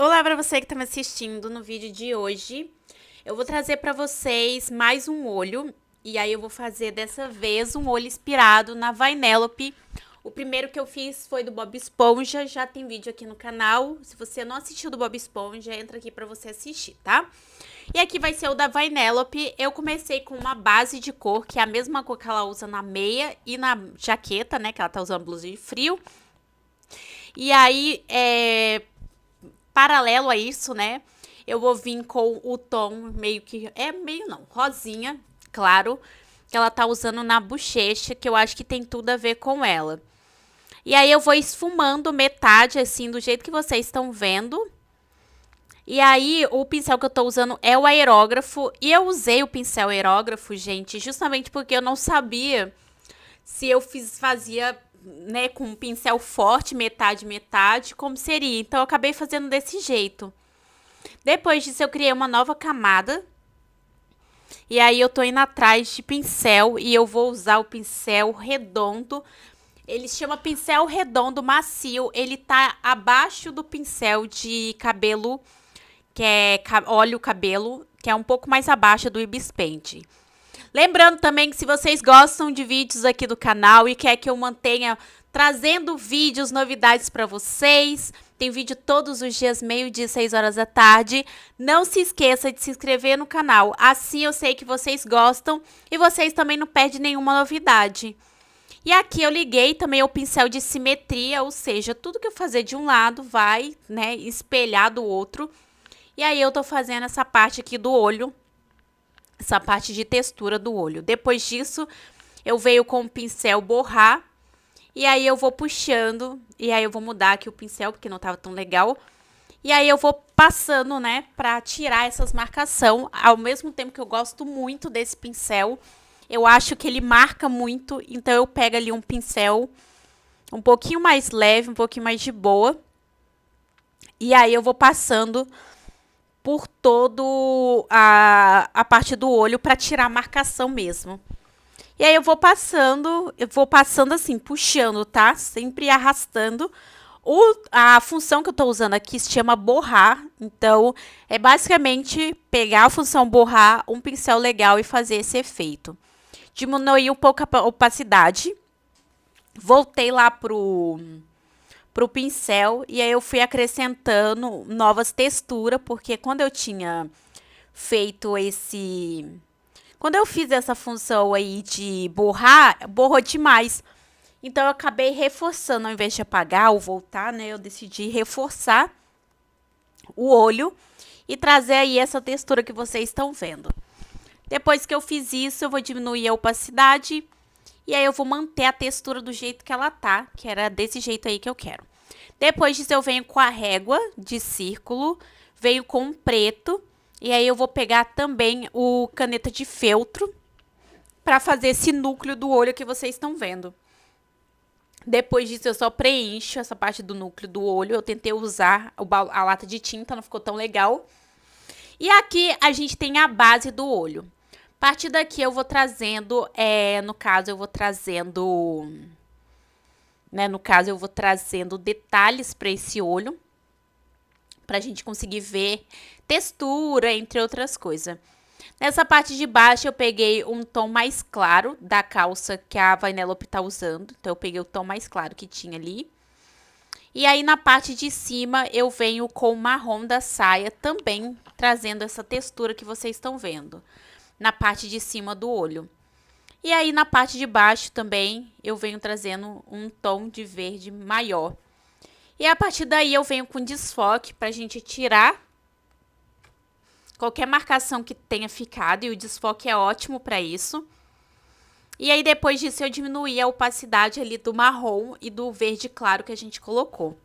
Olá para você que está me assistindo no vídeo de hoje. Eu vou trazer para vocês mais um olho. E aí eu vou fazer dessa vez um olho inspirado na Vanellope. O primeiro que eu fiz foi do Bob Esponja, já tem vídeo aqui no canal. Se você não assistiu do Bob Esponja, entra aqui para você assistir, tá? E aqui vai ser o da Vanellope. Eu comecei com uma base de cor, que é a mesma cor que ela usa na meia e na jaqueta, né? Que ela tá usando blusa de frio. E aí, paralelo a isso, né? Eu vou vir com o tom meio não, rosinha, claro, que ela tá usando na bochecha, que eu acho que tem tudo a ver com ela. E aí eu vou esfumando metade, assim, do jeito que vocês estão vendo. E aí o pincel que eu tô usando é o aerógrafo. E eu usei o pincel aerógrafo, gente, justamente porque eu não sabia se eu fazia, né, com um pincel forte, metade, metade, como seria. Então eu acabei fazendo desse jeito. Depois disso, eu criei uma nova camada. E aí, eu tô indo atrás de pincel e eu vou usar o pincel redondo. Ele chama pincel redondo macio. Ele tá abaixo do pincel de cabelo, que é óleo cabelo, que é um pouco mais abaixo do Ibis Paint. Lembrando também que se vocês gostam de vídeos aqui do canal e quer que eu mantenha trazendo vídeos, novidades para vocês, tem vídeo todos os dias, meio-dia, 6 horas da tarde. Não se esqueça de se inscrever no canal, assim eu sei que vocês gostam e vocês também não perdem nenhuma novidade. E aqui eu liguei também o pincel de simetria, ou seja, tudo que eu fazer de um lado vai, né, espelhar do outro. E aí eu tô fazendo essa parte aqui do olho, essa parte de textura do olho. Depois disso, eu venho com o pincel borrar. E aí eu vou puxando. E aí eu vou mudar aqui o pincel, porque não tava tão legal. E aí eu vou passando, né, pra tirar essas marcação. Ao mesmo tempo que eu gosto muito desse pincel. Eu acho que ele marca muito. Então eu pego ali um pincel um pouquinho mais leve, um pouquinho mais de boa. E aí eu vou passando por todo a parte do olho para tirar a marcação mesmo. E aí eu vou passando assim, puxando, tá? Sempre arrastando. A função que eu tô usando aqui se chama borrar. Então, é basicamente pegar a função borrar, um pincel legal e fazer esse efeito. Diminuir um pouco a opacidade. Voltei lá pro pincel e aí eu fui acrescentando novas texturas, porque quando eu tinha feito quando eu fiz essa função aí de borrar, borrou demais. Então eu acabei reforçando, ao invés de apagar ou voltar, né, eu decidi reforçar o olho e trazer aí essa textura que vocês estão vendo. Depois que eu fiz isso, eu vou diminuir a opacidade e aí eu vou manter a textura do jeito que ela tá, que era desse jeito aí que eu quero. Depois disso, eu venho com a régua de círculo, venho com um preto, e aí eu vou pegar também o caneta de feltro para fazer esse núcleo do olho que vocês estão vendo. Depois disso, eu só preencho essa parte do núcleo do olho. Eu tentei usar a lata de tinta, não ficou tão legal. E aqui a gente tem a base do olho. A partir daqui eu vou trazendo, no caso eu vou trazendo detalhes para esse olho, para a gente conseguir ver textura, entre outras coisas. Nessa parte de baixo eu peguei um tom mais claro da calça que a Vanellope tá usando, então eu peguei o tom mais claro que tinha ali. E aí na parte de cima eu venho com o marrom da saia também trazendo essa textura que vocês estão vendo na parte de cima do olho. E aí na parte de baixo também eu venho trazendo um tom de verde maior. E a partir daí eu venho com desfoque para a gente tirar qualquer marcação que tenha ficado. E o desfoque é ótimo para isso. E aí depois disso eu diminuí a opacidade ali do marrom e do verde claro que a gente colocou.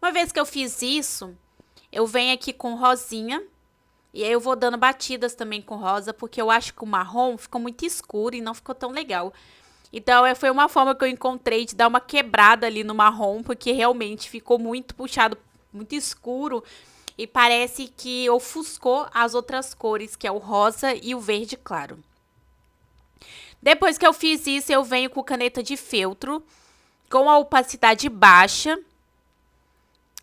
Uma vez que eu fiz isso, eu venho aqui com rosinha. E aí eu vou dando batidas também com rosa, porque eu acho que o marrom ficou muito escuro e não ficou tão legal. Então, foi uma forma que eu encontrei de dar uma quebrada ali no marrom, porque realmente ficou muito puxado, muito escuro. E parece que ofuscou as outras cores, que é o rosa e o verde claro. Depois que eu fiz isso, eu venho com caneta de feltro, com a opacidade baixa.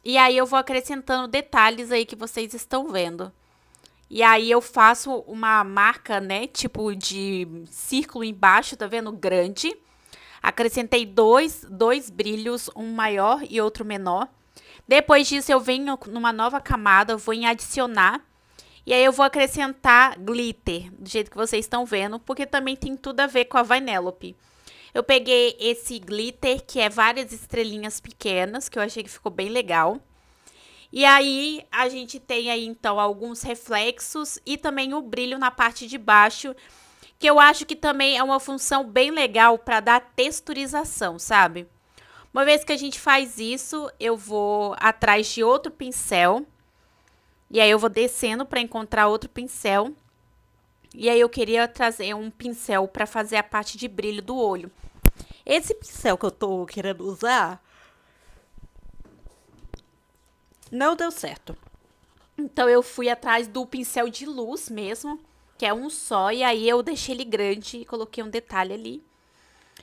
E aí eu vou acrescentando detalhes aí que vocês estão vendo. E aí eu faço uma marca, né, tipo de círculo embaixo, tá vendo? Grande. Acrescentei dois brilhos, um maior e outro menor. Depois disso eu venho numa nova camada, vou em adicionar. E aí eu vou acrescentar glitter, do jeito que vocês estão vendo, porque também tem tudo a ver com a Vanellope. Eu peguei esse glitter, que é várias estrelinhas pequenas, que eu achei que ficou bem legal. E aí, a gente tem aí, então, alguns reflexos e também o brilho na parte de baixo, que eu acho que também é uma função bem legal para dar texturização, sabe? Uma vez que a gente faz isso, eu vou atrás de outro pincel. E aí, eu vou descendo para encontrar outro pincel. E aí, eu queria trazer um pincel para fazer a parte de brilho do olho. Esse pincel que eu tô querendo usar não deu certo. Então eu fui atrás do pincel de luz mesmo, que é um só, e aí eu deixei ele grande e coloquei um detalhe ali.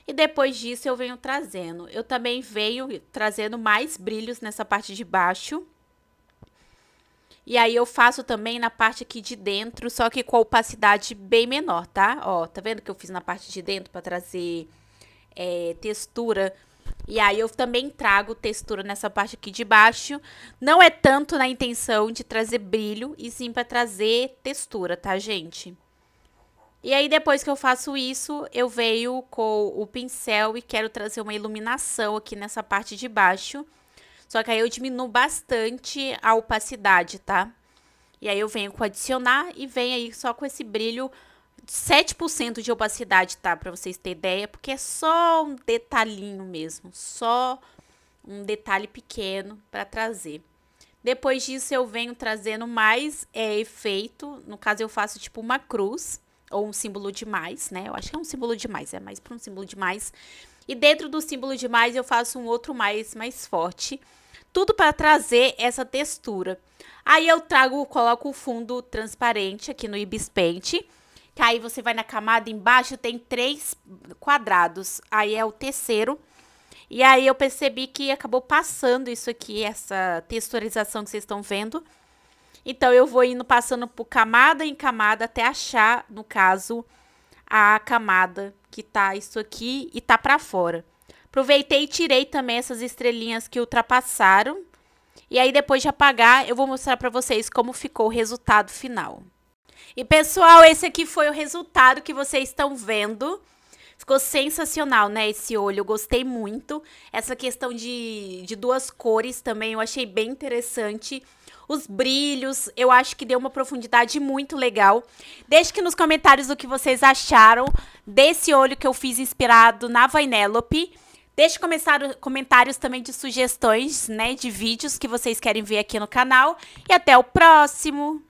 E depois disso eu venho trazendo. Eu também venho trazendo mais brilhos nessa parte de baixo. E aí eu faço também na parte aqui de dentro, só que com a opacidade bem menor, tá? Ó, tá vendo que eu fiz na parte de dentro para trazer textura? E aí eu também trago textura nessa parte aqui de baixo. Não é tanto na intenção de trazer brilho, e sim para trazer textura, tá, gente? E aí depois que eu faço isso, eu venho com o pincel e quero trazer uma iluminação aqui nessa parte de baixo. Só que aí eu diminuo bastante a opacidade, tá? E aí eu venho com adicionar e venho aí só com esse brilho 7% de opacidade, tá? Pra vocês terem ideia, porque é só um detalhinho mesmo, só um detalhe pequeno pra trazer. Depois disso eu venho trazendo mais efeito, no caso eu faço tipo uma cruz, ou um símbolo de mais, né? Eu acho que é um símbolo de mais, é mais pra um símbolo de mais. E dentro do símbolo de mais eu faço um outro mais forte, tudo para trazer essa textura. Aí eu coloco o fundo transparente aqui no Ibis Paint, que aí você vai na camada embaixo, tem 3 quadrados, aí é o terceiro. E aí eu percebi que acabou passando isso aqui, essa texturização que vocês estão vendo. Então eu vou indo passando por camada em camada até achar, no caso, a camada que tá isso aqui e tá pra fora. Aproveitei e tirei também essas estrelinhas que ultrapassaram. E aí depois de apagar, eu vou mostrar pra vocês como ficou o resultado final. E pessoal, esse aqui foi o resultado que vocês estão vendo. Ficou sensacional, né, esse olho, eu gostei muito. Essa questão de duas cores também eu achei bem interessante. Os brilhos, eu acho que deu uma profundidade muito legal. Deixe aqui nos comentários o que vocês acharam desse olho que eu fiz inspirado na Vanellope. Deixe comentários também de sugestões, né, de vídeos que vocês querem ver aqui no canal. E até o próximo!